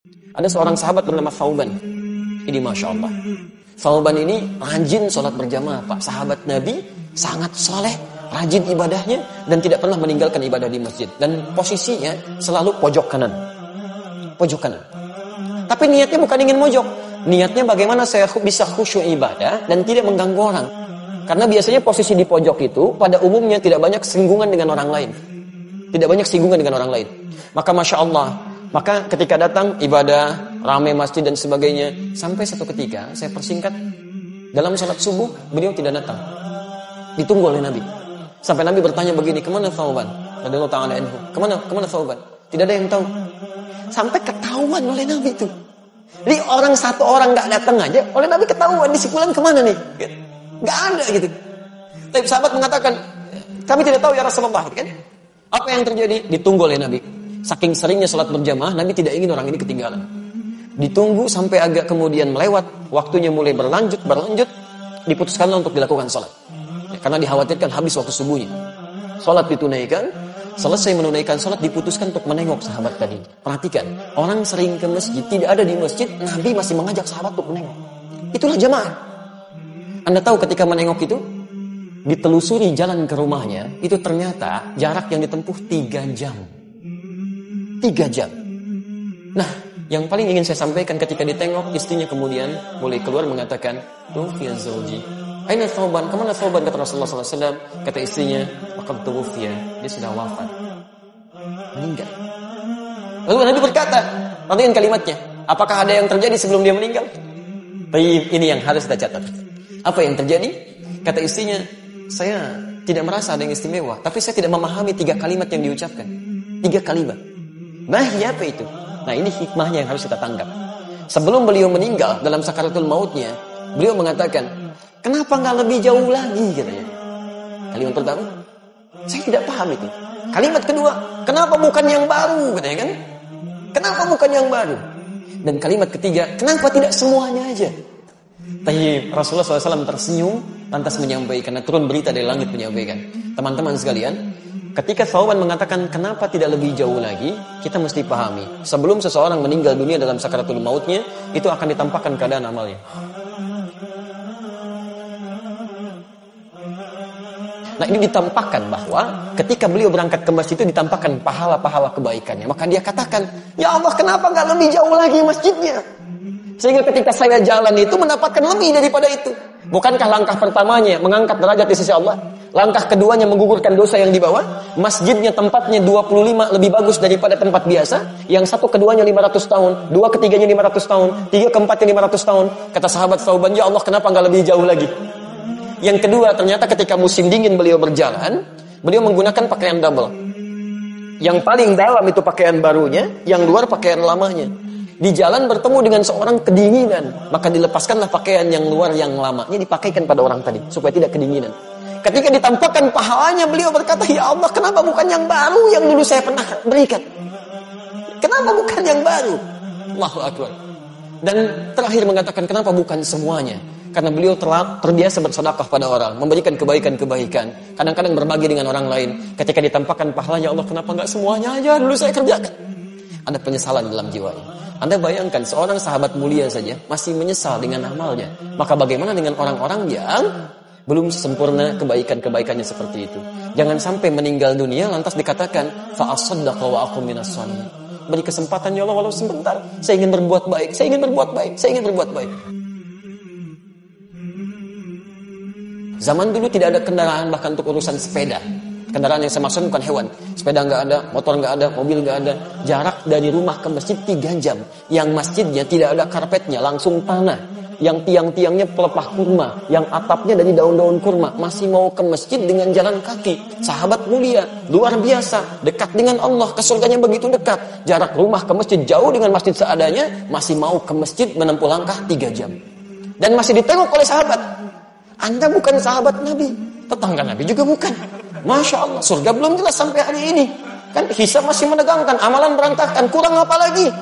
Ada seorang sahabat bernama Thauban. Ini Masya Allah. Thauban ini rajin sholat berjamaah, Pak. Sahabat Nabi, sangat soleh, rajin ibadahnya, dan tidak pernah meninggalkan ibadah di masjid. Dan posisinya selalu pojok kanan. Pojok kanan. Tapi niatnya bukan ingin mojok. Niatnya bagaimana saya bisa khusyuk ibadah dan tidak mengganggu orang. Karena biasanya posisi di pojok itu pada umumnya tidak banyak singgungan dengan orang lain. Tidak banyak singgungan dengan orang lain. Maka Masya Allah, maka ketika datang ibadah, ramai masjid dan sebagainya, sampai satu ketika, saya persingkat, dalam salat subuh, beliau tidak datang. Ditunggu oleh Nabi. Sampai Nabi bertanya begini, kemana Thauban? Radhiyallahu ta'ala anhu. Kemana Thauban? Tidak ada yang tahu. Sampai ketahuan oleh Nabi itu. Jadi satu orang gak datang aja, oleh Nabi ketahuan, di sebulan kemana nih? Gak ada gitu. Tapi sahabat mengatakan, kami tidak tahu ya Rasulullah. Kan? Apa yang terjadi? Ditunggu oleh Nabi. Saking seringnya sholat berjamaah, Nabi tidak ingin orang ini ketinggalan. Ditunggu sampai agak kemudian melewat, waktunya mulai berlanjut, diputuskanlah untuk dilakukan sholat. Ya, karena dikhawatirkan habis waktu subuhnya. Sholat ditunaikan, selesai menunaikan sholat, diputuskan untuk menengok sahabat tadi. Perhatikan, orang sering ke masjid, tidak ada di masjid, Nabi masih mengajak sahabat untuk menengok. Itulah jamaah. Anda tahu ketika menengok itu, ditelusuri jalan ke rumahnya, itu ternyata jarak yang ditempuh 3 jam. 3 jam. Nah, yang paling ingin saya sampaikan ketika ditengok, istrinya kemudian mulai keluar mengatakan, "Tuwfiya zawji." "Aina Thauban?" "Kemana Thauban?" kata Rasulullah SAW. Kata istrinya, "Faqad tuwfiya." Dia sudah wafat. Meninggal. Lalu Nabi berkata, perhatikan kalimatnya, apakah ada yang terjadi sebelum dia meninggal? Ini yang harus kita catat. Apa yang terjadi? Kata istrinya, "Saya tidak merasa ada yang istimewa, tapi saya tidak memahami 3 kalimat yang diucapkan." 3 kalimat. Nah, apa itu? Nah, ini hikmahnya yang harus kita tangkap. Sebelum beliau meninggal dalam sakaratul mautnya, beliau mengatakan, "Kenapa nggak lebih jauh lagi?" katanya. Kalimat pertama, saya tidak paham itu. Kalimat kedua, "Kenapa bukan yang baru?" katanya kan? Kenapa bukan yang baru? Dan kalimat ketiga, "Kenapa tidak semuanya aja?" Tapi Rasulullah SAW tersenyum, lantas menyampaikan, turun berita dari langit menyampaikan, teman-teman sekalian, ketika Thauban mengatakan kenapa tidak lebih jauh lagi, kita mesti pahami, sebelum seseorang meninggal dunia dalam sakaratul mautnya, itu akan ditampakkan keadaan amalnya. Nah, ini ditampakkan bahwa ketika beliau berangkat ke masjid itu ditampakkan pahala-pahala kebaikannya. Maka dia katakan, "Ya Allah, kenapa nggak lebih jauh lagi masjidnya? Sehingga ketika saya jalan itu mendapatkan lebih daripada itu." Bukankah langkah pertamanya mengangkat derajat di sisi Allah? Langkah keduanya menggugurkan dosa yang dibawa? Masjidnya tempatnya 25 lebih bagus daripada tempat biasa. Yang satu keduanya 500 tahun, dua ketiganya 500 tahun, tiga keempatnya 500 tahun. Kata sahabat Thauban, "Ya Allah, kenapa nggak lebih jauh lagi?" Yang kedua, ternyata ketika musim dingin beliau berjalan, beliau menggunakan pakaian double. Yang paling dalam itu pakaian barunya, yang luar pakaian lamanya. Di jalan bertemu dengan seorang kedinginan, maka dilepaskanlah pakaian yang luar yang lamanya, dipakaikan pada orang tadi supaya tidak kedinginan. Ketika ditampakkan pahalanya, beliau berkata, "Ya Allah, kenapa bukan yang baru yang dulu saya pernah berikan? Kenapa bukan yang baru?" Allahu Akbar. Dan terakhir mengatakan, kenapa bukan semuanya? Karena beliau terbiasa bersedekah pada orang, memberikan kebaikan-kebaikan, kadang-kadang berbagi dengan orang lain. Ketika ditampakkan pahalanya, Allah, kenapa nggak semuanya aja dulu saya kerjakan? Ada penyesalan dalam jiwanya. Anda bayangkan seorang sahabat mulia saja masih menyesal dengan amalnya. Maka bagaimana dengan orang-orang yang belum sempurna kebaikan-kebaikannya seperti itu? Jangan sampai meninggal dunia lantas dikatakan fa asaddaqa wa aqum minas shalihin. Beri kesempatan ya Allah walau sebentar. Saya ingin berbuat baik, saya ingin berbuat baik, saya ingin berbuat baik. Zaman dulu tidak ada kendaraan bahkan untuk urusan sepeda. Kendaraan yang saya maksud bukan hewan. Sepeda nggak ada, motor nggak ada, mobil nggak ada. Jarak dari rumah ke masjid 3 jam. Yang masjidnya tidak ada karpetnya, langsung tanah. Yang tiang-tiangnya pelepah kurma, yang atapnya dari daun-daun kurma. Masih mau ke masjid dengan jalan kaki. Sahabat mulia, luar biasa, dekat dengan Allah, ke surganya begitu dekat. Jarak rumah ke masjid jauh dengan masjid seadanya, masih mau ke masjid menempuh langkah 3 jam. Dan masih ditengok oleh sahabat. Anda bukan sahabat Nabi, tetangga Nabi juga bukan. Masya Allah, surga belum jelas sampai hari ini. Kan hisab masih menegangkan, amalan berantakan, kurang apa lagi?